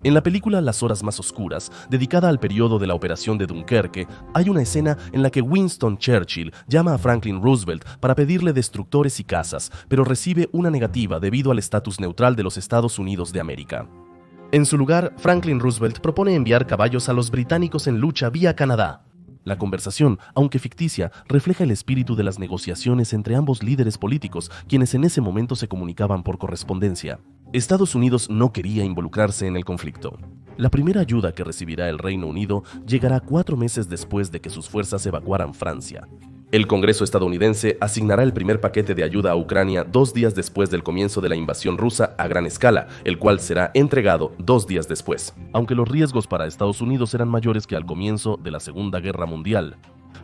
En la película Las horas más oscuras, dedicada al periodo de la operación de Dunkerque, hay una escena en la que Winston Churchill llama a Franklin Roosevelt para pedirle destructores y cazas, pero recibe una negativa debido al estatus neutral de los Estados Unidos de América. En su lugar, Franklin Roosevelt propone enviar caballos a los británicos en lucha vía Canadá. La conversación, aunque ficticia, refleja el espíritu de las negociaciones entre ambos líderes políticos, quienes en ese momento se comunicaban por correspondencia. Estados Unidos no quería involucrarse en el conflicto. La primera ayuda que recibirá el Reino Unido llegará 4 meses después de que sus fuerzas evacuaran Francia. El Congreso estadounidense asignará el primer paquete de ayuda a Ucrania 2 días después del comienzo de la invasión rusa a gran escala, el cual será entregado 2 días después, aunque los riesgos para Estados Unidos eran mayores que al comienzo de la Segunda Guerra Mundial.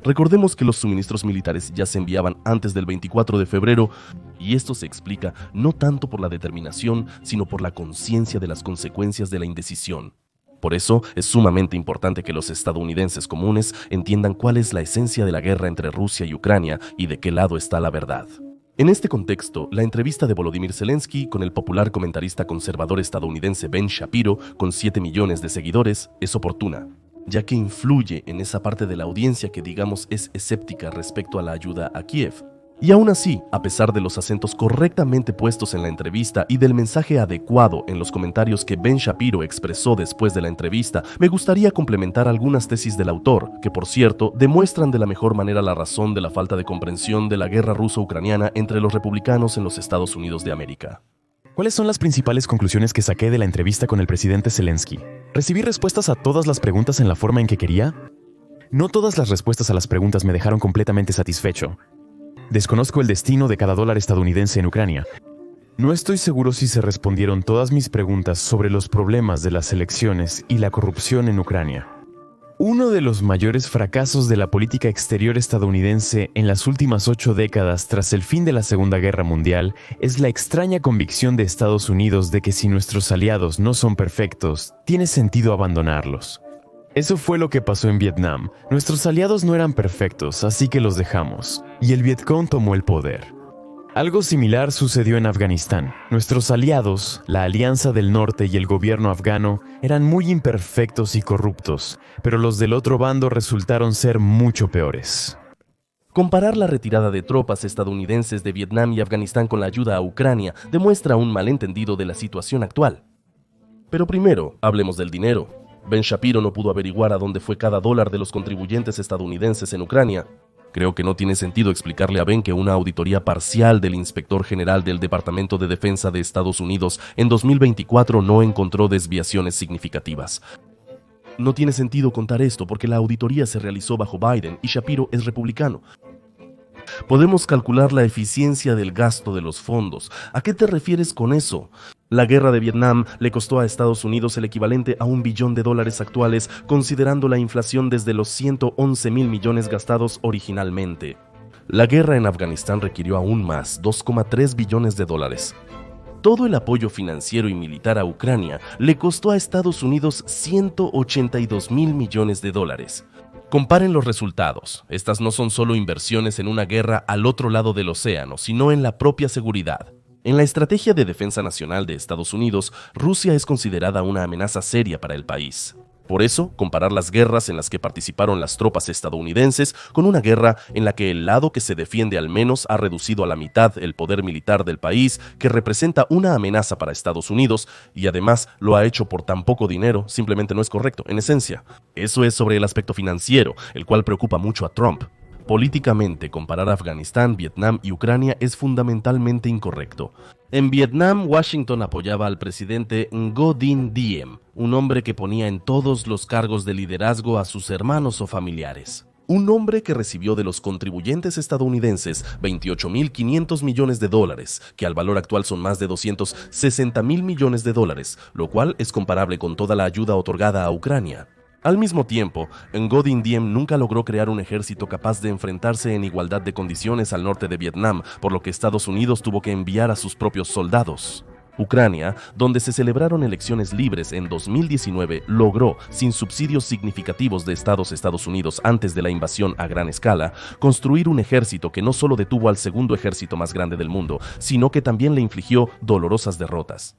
Recordemos que los suministros militares ya se enviaban antes del 24 de febrero, y esto se explica no tanto por la determinación, sino por la conciencia de las consecuencias de la indecisión. Por eso es sumamente importante que los estadounidenses comunes entiendan cuál es la esencia de la guerra entre Rusia y Ucrania y de qué lado está la verdad. En este contexto, la entrevista de Volodymyr Zelensky con el popular comentarista conservador estadounidense Ben Shapiro, con 7 millones de seguidores, es oportuna, ya que influye en esa parte de la audiencia que digamos es escéptica respecto a la ayuda a Kiev. Y aún así, a pesar de los acentos correctamente puestos en la entrevista y del mensaje adecuado en los comentarios que Ben Shapiro expresó después de la entrevista, me gustaría complementar algunas tesis del autor, que por cierto, demuestran de la mejor manera la razón de la falta de comprensión de la guerra ruso-ucraniana entre los republicanos en los Estados Unidos de América. ¿Cuáles son las principales conclusiones que saqué de la entrevista con el presidente Zelensky? ¿Recibí respuestas a todas las preguntas en la forma en que quería? No todas las respuestas a las preguntas me dejaron completamente satisfecho. Desconozco el destino de cada dólar estadounidense en Ucrania. No estoy seguro si se respondieron todas mis preguntas sobre los problemas de las elecciones y la corrupción en Ucrania. Uno de los mayores fracasos de la política exterior estadounidense en las últimas 8 décadas tras el fin de la Segunda Guerra Mundial es la extraña convicción de Estados Unidos de que si nuestros aliados no son perfectos, tiene sentido abandonarlos. Eso fue lo que pasó en Vietnam. Nuestros aliados no eran perfectos, así que los dejamos, y el Vietcong tomó el poder. Algo similar sucedió en Afganistán. Nuestros aliados, la Alianza del Norte y el gobierno afgano, eran muy imperfectos y corruptos, pero los del otro bando resultaron ser mucho peores. Comparar la retirada de tropas estadounidenses de Vietnam y Afganistán con la ayuda a Ucrania demuestra un malentendido de la situación actual. Pero primero, hablemos del dinero. Ben Shapiro no pudo averiguar a dónde fue cada dólar de los contribuyentes estadounidenses en Ucrania. Creo que no tiene sentido explicarle a Ben que una auditoría parcial del inspector general del Departamento de Defensa de Estados Unidos en 2024 no encontró desviaciones significativas. No tiene sentido contar esto porque la auditoría se realizó bajo Biden y Shapiro es republicano. Podemos calcular la eficiencia del gasto de los fondos. ¿A qué te refieres con eso? La guerra de Vietnam le costó a Estados Unidos el equivalente a $1 billón actuales, considerando la inflación desde los 111,000 millones gastados originalmente. La guerra en Afganistán requirió aún más, $2,3 billones. Todo el apoyo financiero y militar a Ucrania le costó a Estados Unidos $182,000 millones. Comparen los resultados. Estas no son solo inversiones en una guerra al otro lado del océano, sino en la propia seguridad. En la estrategia de defensa nacional de Estados Unidos, Rusia es considerada una amenaza seria para el país. Por eso, comparar las guerras en las que participaron las tropas estadounidenses con una guerra en la que el lado que se defiende al menos ha reducido a la mitad el poder militar del país, que representa una amenaza para Estados Unidos, y además lo ha hecho por tan poco dinero, simplemente no es correcto, en esencia. Eso es sobre el aspecto financiero, el cual preocupa mucho a Trump. Políticamente, comparar Afganistán, Vietnam y Ucrania es fundamentalmente incorrecto. En Vietnam, Washington apoyaba al presidente Ngo Dinh Diem, un hombre que ponía en todos los cargos de liderazgo a sus hermanos o familiares. Un hombre que recibió de los contribuyentes estadounidenses $28,500 millones, que al valor actual son más de $260,000 millones, lo cual es comparable con toda la ayuda otorgada a Ucrania. Al mismo tiempo, Ngo Dinh Diem nunca logró crear un ejército capaz de enfrentarse en igualdad de condiciones al norte de Vietnam, por lo que Estados Unidos tuvo que enviar a sus propios soldados. Ucrania, donde se celebraron elecciones libres en 2019, logró, sin subsidios significativos de Estados Unidos antes de la invasión a gran escala, construir un ejército que no solo detuvo al segundo ejército más grande del mundo, sino que también le infligió dolorosas derrotas.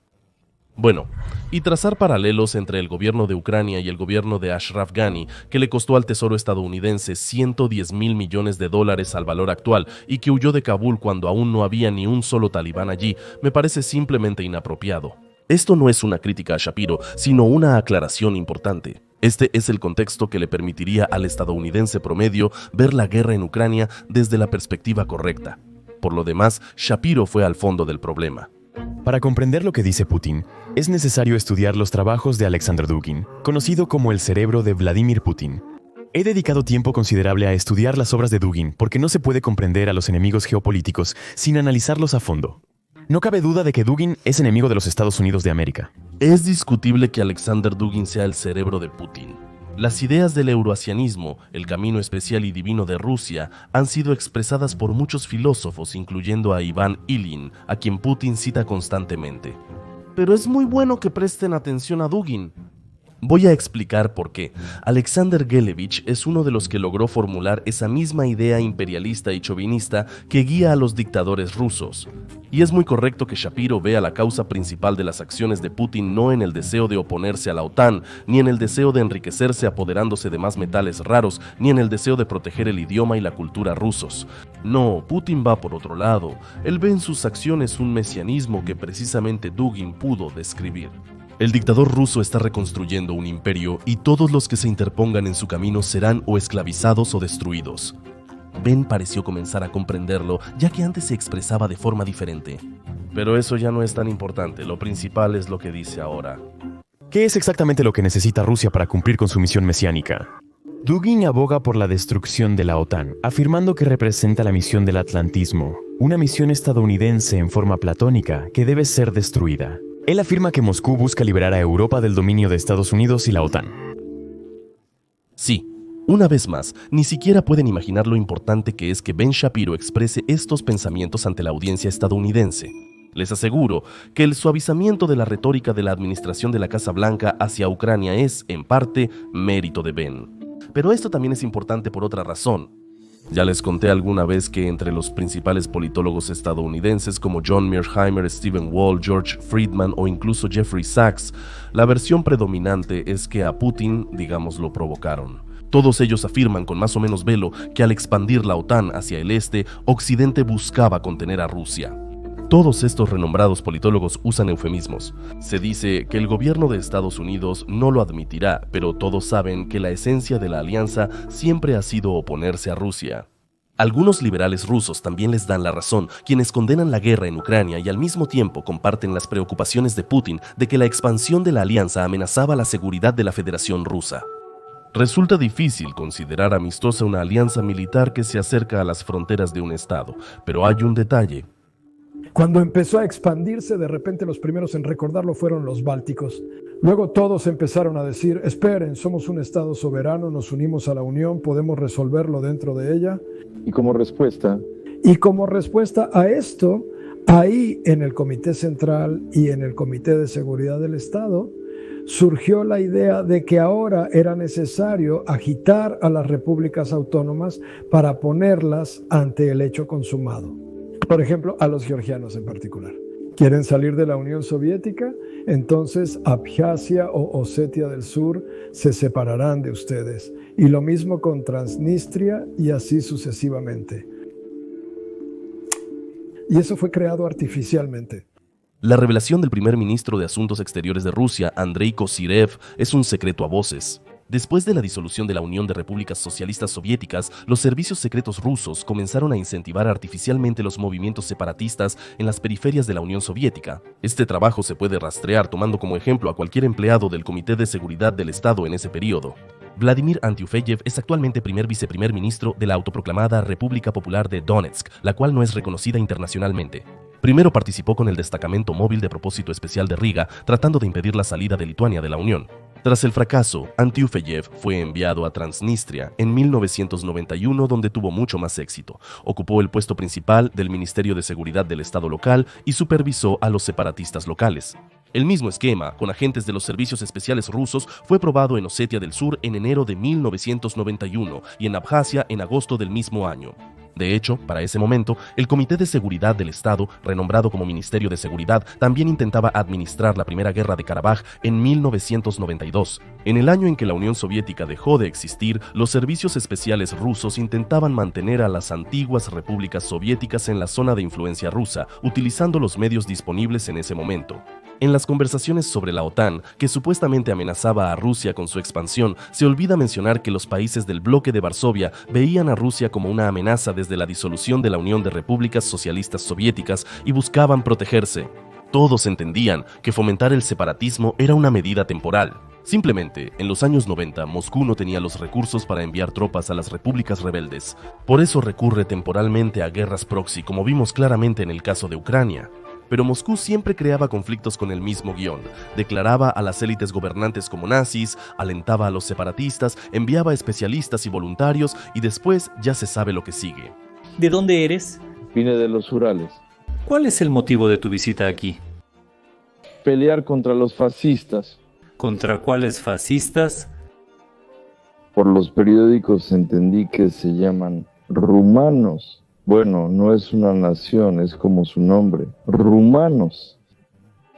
Bueno, y trazar paralelos entre el gobierno de Ucrania y el gobierno de Ashraf Ghani, que le costó al Tesoro estadounidense $110 mil millones al valor actual y que huyó de Kabul cuando aún no había ni un solo talibán allí, me parece simplemente inapropiado. Esto no es una crítica a Shapiro, sino una aclaración importante. Este es el contexto que le permitiría al estadounidense promedio ver la guerra en Ucrania desde la perspectiva correcta. Por lo demás, Shapiro fue al fondo del problema. Para comprender lo que dice Putin, es necesario estudiar los trabajos de Alexander Dugin, conocido como el cerebro de Vladimir Putin. He dedicado tiempo considerable a estudiar las obras de Dugin porque no se puede comprender a los enemigos geopolíticos sin analizarlos a fondo. No cabe duda de que Dugin es enemigo de los Estados Unidos de América. Es discutible que Alexander Dugin sea el cerebro de Putin. Las ideas del euroasianismo, el camino especial y divino de Rusia, han sido expresadas por muchos filósofos, incluyendo a Ivan Ilyin, a quien Putin cita constantemente. Pero es muy bueno que presten atención a Dugin. Voy a explicar por qué. Alexander Gelevich es uno de los que logró formular esa misma idea imperialista y chauvinista que guía a los dictadores rusos. Y es muy correcto que Shapiro vea la causa principal de las acciones de Putin no en el deseo de oponerse a la OTAN, ni en el deseo de enriquecerse apoderándose de más metales raros, ni en el deseo de proteger el idioma y la cultura rusos. No, Putin va por otro lado. Él ve en sus acciones un mesianismo que precisamente Dugin pudo describir. El dictador ruso está reconstruyendo un imperio y todos los que se interpongan en su camino serán o esclavizados o destruidos. Ben pareció comenzar a comprenderlo, ya que antes se expresaba de forma diferente. Pero eso ya no es tan importante, lo principal es lo que dice ahora. ¿Qué es exactamente lo que necesita Rusia para cumplir con su misión mesiánica? Dugin aboga por la destrucción de la OTAN, afirmando que representa la misión del atlantismo, una misión estadounidense en forma platónica que debe ser destruida. Él afirma que Moscú busca liberar a Europa del dominio de Estados Unidos y la OTAN. Sí, una vez más, ni siquiera pueden imaginar lo importante que es que Ben Shapiro exprese estos pensamientos ante la audiencia estadounidense. Les aseguro que el suavizamiento de la retórica de la administración de la Casa Blanca hacia Ucrania es, en parte, mérito de Ben. Pero esto también es importante por otra razón. Ya les conté alguna vez que entre los principales politólogos estadounidenses como John Mearsheimer, Stephen Wall, George Friedman o incluso Jeffrey Sachs, la versión predominante es que a Putin, digamos, lo provocaron. Todos ellos afirman con más o menos velo que al expandir la OTAN hacia el este, Occidente buscaba contener a Rusia. Todos estos renombrados politólogos usan eufemismos. Se dice que el gobierno de Estados Unidos no lo admitirá, pero todos saben que la esencia de la alianza siempre ha sido oponerse a Rusia. Algunos liberales rusos también les dan la razón, quienes condenan la guerra en Ucrania y al mismo tiempo comparten las preocupaciones de Putin de que la expansión de la alianza amenazaba la seguridad de la Federación Rusa. Resulta difícil considerar amistosa una alianza militar que se acerca a las fronteras de un estado, pero hay un detalle. Cuando empezó a expandirse, de repente los primeros en recordarlo fueron los bálticos. Luego todos empezaron a decir, esperen, somos un estado soberano, nos unimos a la Unión, podemos resolverlo dentro de ella. Y como respuesta a esto, ahí en el Comité Central y en el Comité de Seguridad del Estado, surgió la idea de que ahora era necesario agitar a las repúblicas autónomas para ponerlas ante el hecho consumado. Por ejemplo, a los georgianos en particular. ¿Quieren salir de la Unión Soviética? Entonces Abjasia o Osetia del Sur se separarán de ustedes. Y lo mismo con Transnistria y así sucesivamente. Y eso fue creado artificialmente. La revelación del primer ministro de Asuntos Exteriores de Rusia, Andrei Kozyrev, es un secreto a voces. Después de la disolución de la Unión de Repúblicas Socialistas Soviéticas, los servicios secretos rusos comenzaron a incentivar artificialmente los movimientos separatistas en las periferias de la Unión Soviética. Este trabajo se puede rastrear tomando como ejemplo a cualquier empleado del Comité de Seguridad del Estado en ese periodo. Vladimir Antiufeyev es actualmente primer viceprimer ministro de la autoproclamada República Popular de Donetsk, la cual no es reconocida internacionalmente. Primero participó con el destacamento móvil de propósito especial de Riga, tratando de impedir la salida de Lituania de la Unión. Tras el fracaso, Antiufeyev fue enviado a Transnistria en 1991, donde tuvo mucho más éxito. Ocupó el puesto principal del Ministerio de Seguridad del Estado local y supervisó a los separatistas locales. El mismo esquema, con agentes de los servicios especiales rusos, fue probado en Osetia del Sur en enero de 1991 y en Abjasia en agosto del mismo año. De hecho, para ese momento, el Comité de Seguridad del Estado, renombrado como Ministerio de Seguridad, también intentaba administrar la Primera Guerra de Karabaj en 1992. En el año en que la Unión Soviética dejó de existir, los servicios especiales rusos intentaban mantener a las antiguas repúblicas soviéticas en la zona de influencia rusa, utilizando los medios disponibles en ese momento. En las conversaciones sobre la OTAN, que supuestamente amenazaba a Rusia con su expansión, se olvida mencionar que los países del bloque de Varsovia veían a Rusia como una amenaza desde la disolución de la Unión de Repúblicas Socialistas Soviéticas y buscaban protegerse. Todos entendían que fomentar el separatismo era una medida temporal. Simplemente, en los años 90, Moscú no tenía los recursos para enviar tropas a las repúblicas rebeldes. Por eso recurre temporalmente a guerras proxy, como vimos claramente en el caso de Ucrania. Pero Moscú siempre creaba conflictos con el mismo guión. Declaraba a las élites gobernantes como nazis, alentaba a los separatistas, enviaba especialistas y voluntarios y después ya se sabe lo que sigue. ¿De dónde eres? Vine de los Urales. ¿Cuál es el motivo de tu visita aquí? Pelear contra los fascistas. ¿Contra cuáles fascistas? Por los periódicos entendí que se llaman rumanos. Bueno, no es una nación, es como su nombre, rumanos.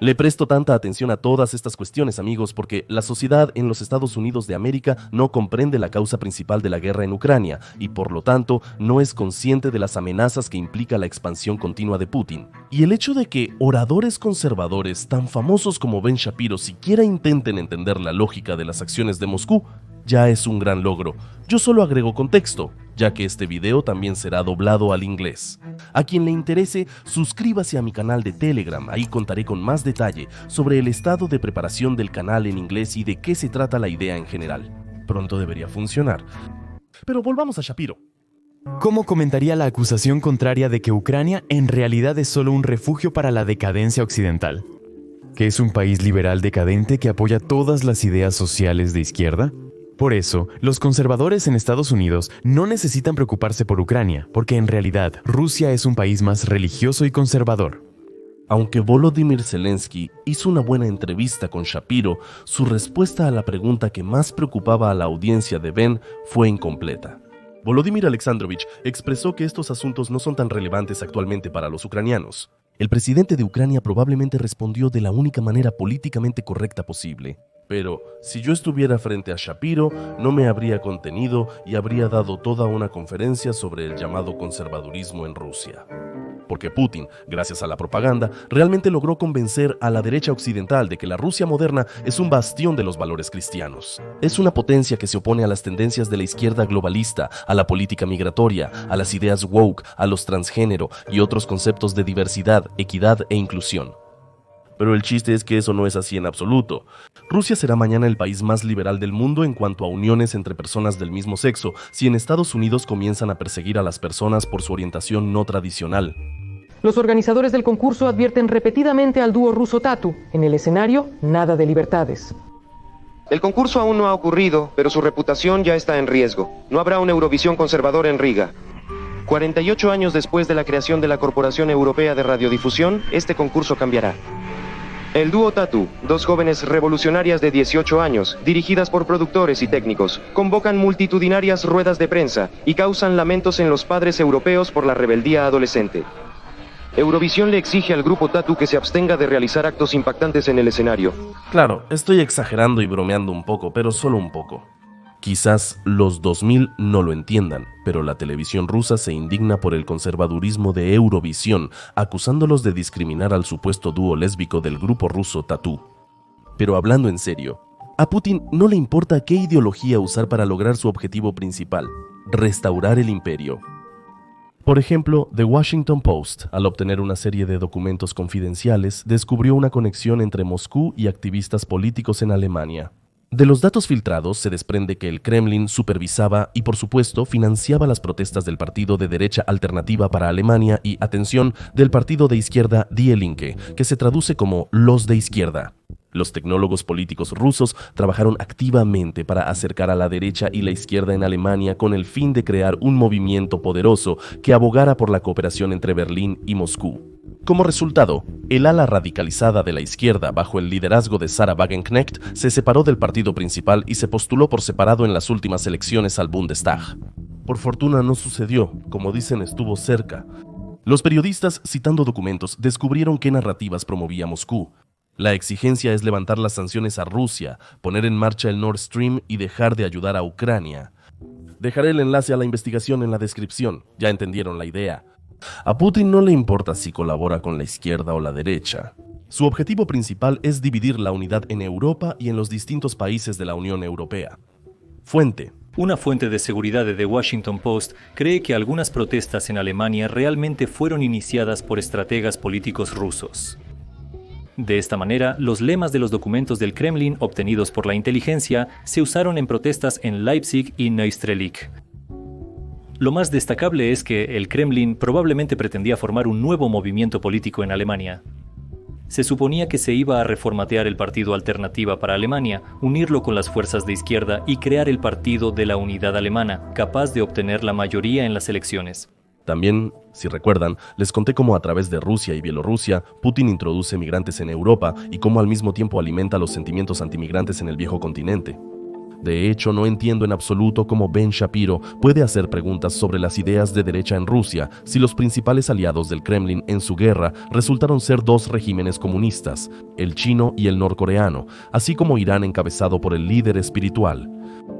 Le presto tanta atención a todas estas cuestiones, amigos, porque la sociedad en los Estados Unidos de América no comprende la causa principal de la guerra en Ucrania y, por lo tanto, no es consciente de las amenazas que implica la expansión continua de Putin. Y el hecho de que oradores conservadores tan famosos como Ben Shapiro siquiera intenten entender la lógica de las acciones de Moscú ya es un gran logro. Yo solo agrego contexto, ya que este video también será doblado al inglés. A quien le interese, suscríbase a mi canal de Telegram, ahí contaré con más detalle sobre el estado de preparación del canal en inglés y de qué se trata la idea en general. Pronto debería funcionar. Pero volvamos a Shapiro. ¿Cómo comentaría la acusación contraria de que Ucrania en realidad es solo un refugio para la decadencia occidental? ¿Que es un país liberal decadente que apoya todas las ideas sociales de izquierda? Por eso, los conservadores en Estados Unidos no necesitan preocuparse por Ucrania, porque en realidad Rusia es un país más religioso y conservador. Aunque Volodymyr Zelensky hizo una buena entrevista con Shapiro, su respuesta a la pregunta que más preocupaba a la audiencia de Ben fue incompleta. Volodymyr Alexandrovich expresó que estos asuntos no son tan relevantes actualmente para los ucranianos. El presidente de Ucrania probablemente respondió de la única manera políticamente correcta posible. Pero si yo estuviera frente a Shapiro, no me habría contenido y habría dado toda una conferencia sobre el llamado conservadurismo en Rusia. Porque Putin, gracias a la propaganda, realmente logró convencer a la derecha occidental de que la Rusia moderna es un bastión de los valores cristianos. Es una potencia que se opone a las tendencias de la izquierda globalista, a la política migratoria, a las ideas woke, a los transgénero y otros conceptos de diversidad, equidad e inclusión. Pero el chiste es que eso no es así en absoluto. Rusia será mañana el país más liberal del mundo en cuanto a uniones entre personas del mismo sexo, si en Estados Unidos comienzan a perseguir a las personas por su orientación no tradicional. Los organizadores del concurso advierten repetidamente al dúo ruso Tatu. En el escenario, nada de libertades. El concurso aún no ha ocurrido, pero su reputación ya está en riesgo. No habrá una Eurovisión conservadora en Riga. 48 años después de la creación de la Corporación Europea de Radiodifusión, este concurso cambiará. El dúo Tatu, dos jóvenes revolucionarias de 18 años, dirigidas por productores y técnicos, convocan multitudinarias ruedas de prensa y causan lamentos en los padres europeos por la rebeldía adolescente. Eurovisión le exige al grupo Tatu que se abstenga de realizar actos impactantes en el escenario. Claro, estoy exagerando y bromeando un poco, pero solo un poco. Quizás los 2000 no lo entiendan, pero la televisión rusa se indigna por el conservadurismo de Eurovisión, acusándolos de discriminar al supuesto dúo lésbico del grupo ruso Tatu. Pero hablando en serio, a Putin no le importa qué ideología usar para lograr su objetivo principal, restaurar el imperio. Por ejemplo, The Washington Post, al obtener una serie de documentos confidenciales, descubrió una conexión entre Moscú y activistas políticos en Alemania. De los datos filtrados se desprende que el Kremlin supervisaba y, por supuesto, financiaba las protestas del partido de derecha alternativa para Alemania y, atención, del partido de izquierda Die Linke, que se traduce como los de izquierda. Los tecnólogos políticos rusos trabajaron activamente para acercar a la derecha y la izquierda en Alemania con el fin de crear un movimiento poderoso que abogara por la cooperación entre Berlín y Moscú. Como resultado, el ala radicalizada de la izquierda, bajo el liderazgo de Sarah Wagenknecht, se separó del partido principal y se postuló por separado en las últimas elecciones al Bundestag. Por fortuna no sucedió, como dicen, estuvo cerca. Los periodistas, citando documentos, descubrieron qué narrativas promovía Moscú. La exigencia es levantar las sanciones a Rusia, poner en marcha el Nord Stream y dejar de ayudar a Ucrania. Dejaré el enlace a la investigación en la descripción, ya entendieron la idea. A Putin no le importa si colabora con la izquierda o la derecha. Su objetivo principal es dividir la unidad en Europa y en los distintos países de la Unión Europea. Fuente. Una fuente de seguridad de The Washington Post cree que algunas protestas en Alemania realmente fueron iniciadas por estrategas políticos rusos. De esta manera, los lemas de los documentos del Kremlin obtenidos por la inteligencia se usaron en protestas en Leipzig y Neustrelitz. Lo más destacable es que el Kremlin probablemente pretendía formar un nuevo movimiento político en Alemania. Se suponía que se iba a reformatear el partido Alternativa para Alemania, unirlo con las fuerzas de izquierda y crear el Partido de la Unidad Alemana, capaz de obtener la mayoría en las elecciones. También, si recuerdan, les conté cómo a través de Rusia y Bielorrusia, Putin introduce migrantes en Europa y cómo al mismo tiempo alimenta los sentimientos antimigrantes en el viejo continente. De hecho, no entiendo en absoluto cómo Ben Shapiro puede hacer preguntas sobre las ideas de derecha en Rusia si los principales aliados del Kremlin en su guerra resultaron ser dos regímenes comunistas, el chino y el norcoreano, así como Irán encabezado por el líder espiritual.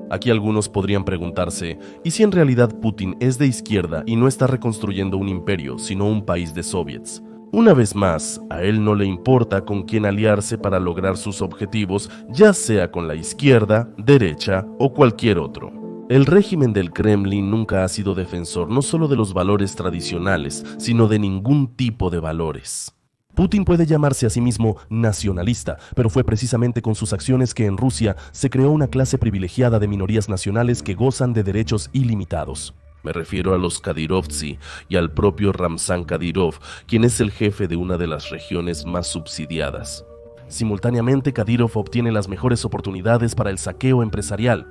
Aquí algunos podrían preguntarse, ¿y si en realidad Putin es de izquierda y no está reconstruyendo un imperio, sino un país de soviets? Una vez más, a él no le importa con quién aliarse para lograr sus objetivos, ya sea con la izquierda, derecha o cualquier otro. El régimen del Kremlin nunca ha sido defensor no solo de los valores tradicionales, sino de ningún tipo de valores. Putin puede llamarse a sí mismo nacionalista, pero fue precisamente con sus acciones que en Rusia se creó una clase privilegiada de minorías nacionales que gozan de derechos ilimitados. Me refiero a los Kadyrovtsi y al propio Ramzan Kadyrov, quien es el jefe de una de las regiones más subsidiadas. Simultáneamente, Kadyrov obtiene las mejores oportunidades para el saqueo empresarial.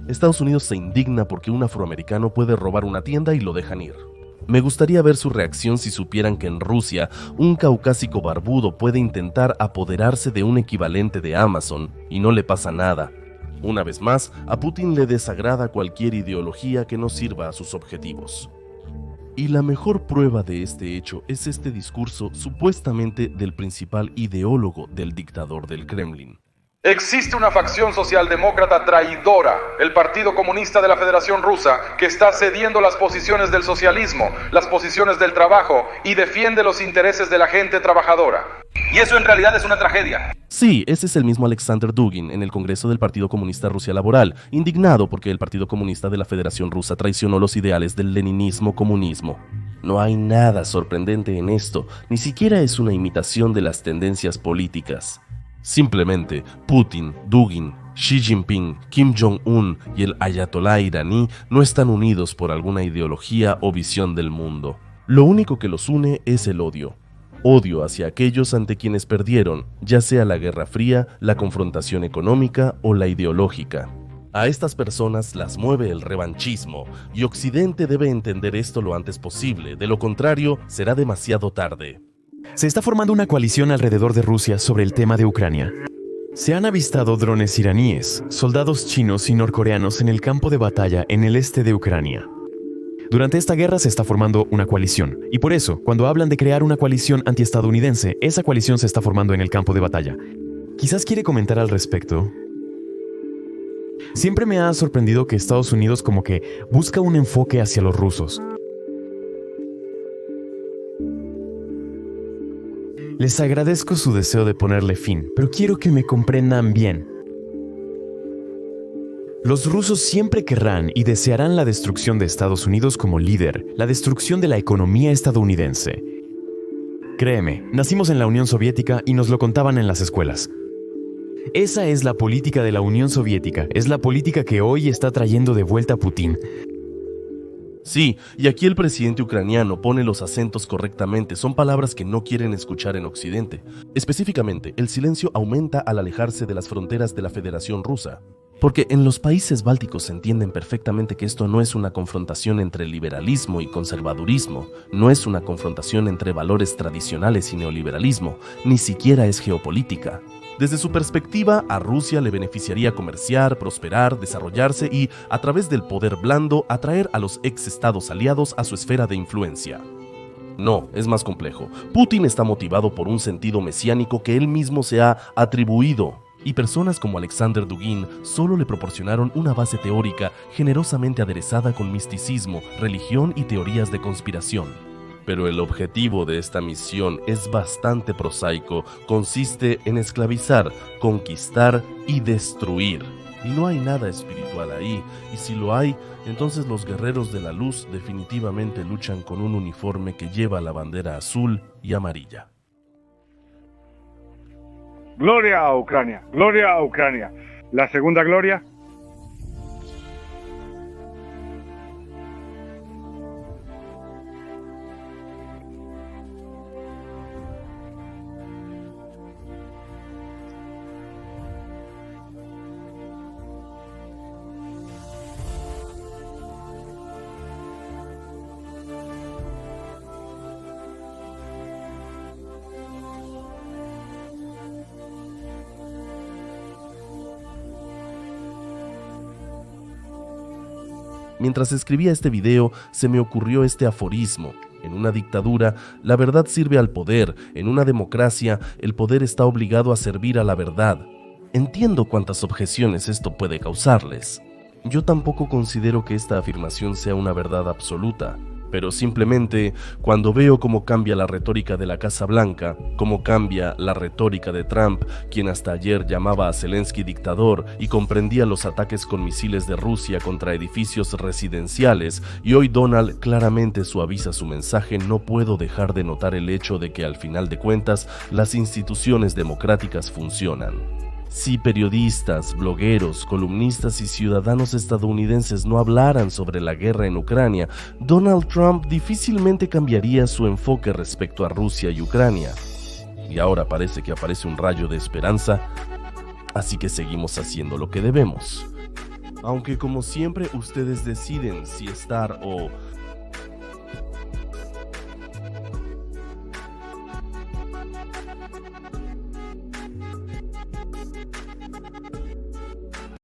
Estados Unidos se indigna porque un afroamericano puede robar una tienda y lo dejan ir. Me gustaría ver su reacción si supieran que en Rusia, un caucásico barbudo puede intentar apoderarse de un equivalente de Amazon y no le pasa nada. Una vez más, a Putin le desagrada cualquier ideología que no sirva a sus objetivos. Y la mejor prueba de este hecho es este discurso supuestamente del principal ideólogo del dictador del Kremlin. Existe una facción socialdemócrata traidora, el Partido Comunista de la Federación Rusa, que está cediendo las posiciones del socialismo, las posiciones del trabajo y defiende los intereses de la gente trabajadora. Y eso en realidad es una tragedia. Sí, ese es el mismo Alexander Dugin en el Congreso del Partido Comunista Rusia Laboral, indignado porque el Partido Comunista de la Federación Rusa traicionó los ideales del leninismo-comunismo. No hay nada sorprendente en esto, ni siquiera es una imitación de las tendencias políticas. Simplemente, Putin, Dugin, Xi Jinping, Kim Jong-un y el ayatolá iraní no están unidos por alguna ideología o visión del mundo. Lo único que los une es el odio. Odio hacia aquellos ante quienes perdieron, ya sea la Guerra Fría, la confrontación económica o la ideológica. A estas personas las mueve el revanchismo, y Occidente debe entender esto lo antes posible, de lo contrario será demasiado tarde. Se está formando una coalición alrededor de Rusia sobre el tema de Ucrania. Se han avistado drones iraníes, soldados chinos y norcoreanos en el campo de batalla en el este de Ucrania. Durante esta guerra se está formando una coalición, y por eso, cuando hablan de crear una coalición antiestadounidense, esa coalición se está formando en el campo de batalla. Quizás quiere comentar al respecto. Siempre me ha sorprendido que Estados Unidos como que busca un enfoque hacia los rusos. Les agradezco su deseo de ponerle fin, pero quiero que me comprendan bien. Los rusos siempre querrán y desearán la destrucción de Estados Unidos como líder, la destrucción de la economía estadounidense. Créeme, nacimos en la Unión Soviética y nos lo contaban en las escuelas. Esa es la política de la Unión Soviética, es la política que hoy está trayendo de vuelta a Putin. Sí, y aquí el presidente ucraniano pone los acentos correctamente, son palabras que no quieren escuchar en Occidente. Específicamente, el silencio aumenta al alejarse de las fronteras de la Federación Rusa. Porque en los países bálticos se entienden perfectamente que esto no es una confrontación entre liberalismo y conservadurismo, no es una confrontación entre valores tradicionales y neoliberalismo, ni siquiera es geopolítica. Desde su perspectiva, a Rusia le beneficiaría comerciar, prosperar, desarrollarse y, a través del poder blando, atraer a los ex-estados aliados a su esfera de influencia. No, es más complejo. Putin está motivado por un sentido mesiánico que él mismo se ha atribuido, y personas como Alexander Dugin solo le proporcionaron una base teórica generosamente aderezada con misticismo, religión y teorías de conspiración. Pero el objetivo de esta misión es bastante prosaico, consiste en esclavizar, conquistar y destruir. Y no hay nada espiritual ahí, y si lo hay, entonces los guerreros de la luz definitivamente luchan con un uniforme que lleva la bandera azul y amarilla. Gloria a Ucrania, gloria a Ucrania. La segunda gloria. Mientras escribía este video, se me ocurrió este aforismo. En una dictadura, la verdad sirve al poder. En una democracia, el poder está obligado a servir a la verdad. Entiendo cuántas objeciones esto puede causarles. Yo tampoco considero que esta afirmación sea una verdad absoluta, pero simplemente cuando veo cómo cambia la retórica de la Casa Blanca, cómo cambia la retórica de Trump, quien hasta ayer llamaba a Zelensky dictador y comprendía los ataques con misiles de Rusia contra edificios residenciales, y hoy Donald claramente suaviza su mensaje, no puedo dejar de notar el hecho de que al final de cuentas las instituciones democráticas funcionan. Si periodistas, blogueros, columnistas y ciudadanos estadounidenses no hablaran sobre la guerra en Ucrania, Donald Trump difícilmente cambiaría su enfoque respecto a Rusia y Ucrania. Y ahora parece que aparece un rayo de esperanza, así que seguimos haciendo lo que debemos. Aunque como siempre ustedes deciden si estar o